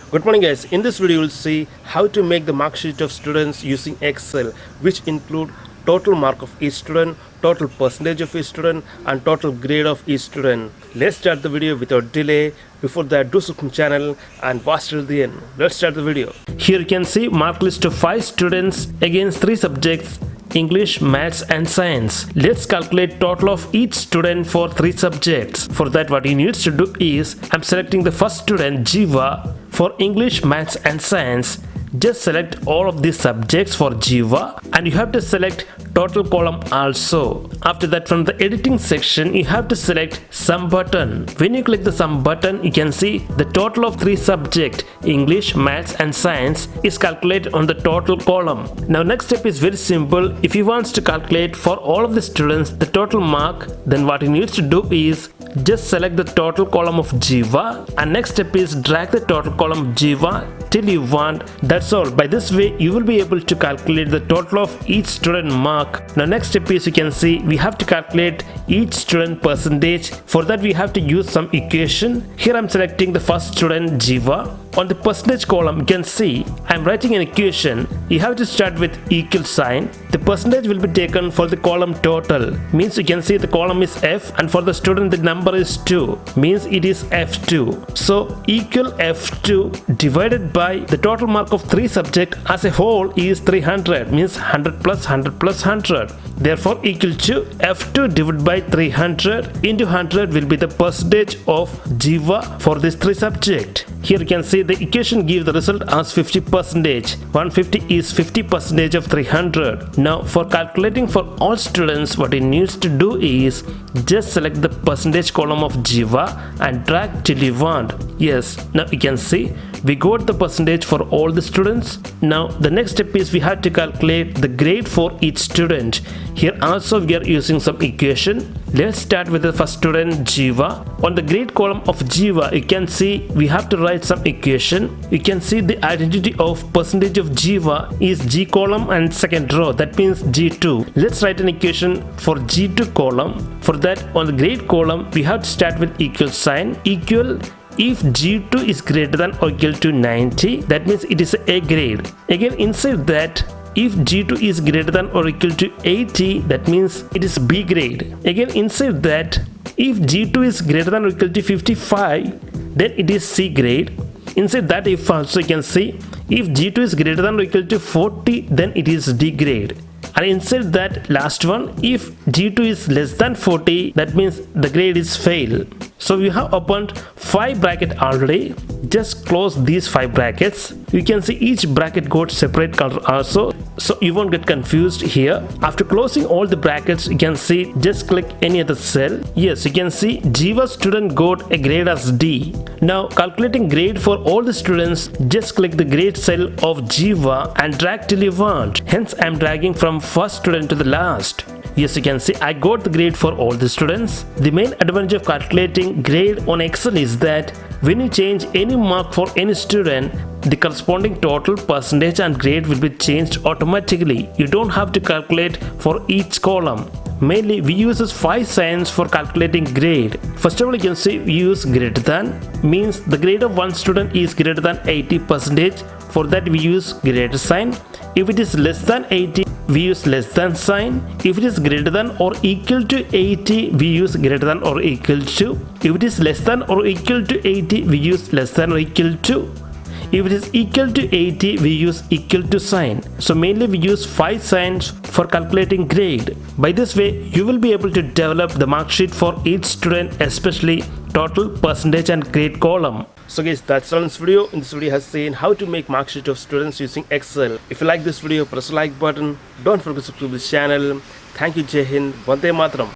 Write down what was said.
Good morning guys, in this video you'll see how to make the mark sheet of students using Excel, which include total mark of each student, total percentage of each student and total grade of each student. Let's start the video without delay. Before that, do subscribe channel and watch till the end. Let's start the video. Here you can see mark list of 5 students against 3 subjects: English, Maths and Science. Let's calculate total of each student for 3 subjects. For that, what you need to do is, I'm selecting the first student Jiva for English, Maths and Science. Just select all of these subjects for Jiva and you have to select total column also. After that, from the editing section you have to select sum button. When you click the sum button, you can see the total of 3 subjects English, Maths and Science is calculated on the total column. Now next step is very simple. If you want to calculate for all of the students the total mark, then what you need to do is just select the total column of Jiva and next step is drag the total column Jiva till you want. That's all. By this way you will be able to calculate the total of each student mark. Now next step is, you can see we have to calculate each student percentage. For that we have to use some equation. Here I'm selecting the first student Jiva. On the percentage column you can see I'm writing an equation. You have to start with equal sign. The percentage will be taken for the column total. Means you can see the column is F and for the student the number is 2. Means it is F2. So equal F2 divided by the total mark of 3 subjects as a whole is 300. Means 100 plus 100 plus 100. Therefore equal to F2 divided by 300 into 100 will be the percentage of Jiva for this 3 subjects. Here you can see the equation gives the result as 50%. 150 is 50% of 300. Now for calculating for all students, what you need to do is just select the percentage column of Jiva and drag till you want. Yes, now you can see we got the percentage for all the students. Now the next step is we have to calculate the grade for each student. Here also we are using some equation. Let's start with the first student Jiva. On the grade column of Jiva you can see we have to write some equation. You can see the identity of percentage of Jiva is G column and second row, that means G2. Let's write an equation for G2 column. For that, on the grade column we have to start with equal sign. Equal, if G2 is greater than or equal to 90, that means it is a grade. Again inside that, if G2 is greater than or equal to 80, that means it is B grade. Again inside that, if G2 is greater than or equal to 55, then it is C grade. Inside that if also you can see, if G2 is greater than or equal to 40, then it is D grade. And inside that last one, if G2 is less than 40, that means the grade is fail. So we have opened 5 brackets already. Just close these 5 brackets. You can see each bracket got separate color also, so you won't get confused here. After closing all the brackets, you can see just click any other cell. Yes, you can see Jiva student got a grade as D. Now calculating grade for all the students, just click the grade cell of Jiva and drag till you want. Hence I am dragging from first student to the last. Yes, you can see I got the grade for all the students. The main advantage of calculating grade on Excel is that when you change any mark for any student, the corresponding total, percentage and grade will be changed automatically. You don't have to calculate for each column. Mainly we use 5 signs for calculating grade. First of all, you can see we use greater than, means the grade of one student is greater than 80%. For that we use greater sign. If it is less than 80, we use less than sign. If it is greater than or equal to 80, we use greater than or equal to. If it is less than or equal to 80, we use less than or equal to. If it is equal to 80, we use equal to sign. So mainly we use 5 signs for calculating grade. By this way, you will be able to develop the mark sheet for each student, especially total, percentage and grade column. So guys, that's all in this video. In this video has seen how to make mark sheet of students using Excel. If you like this video, press the like button. Don't forget to subscribe to this channel. Thank you. Jai Hind. Vande Mataram.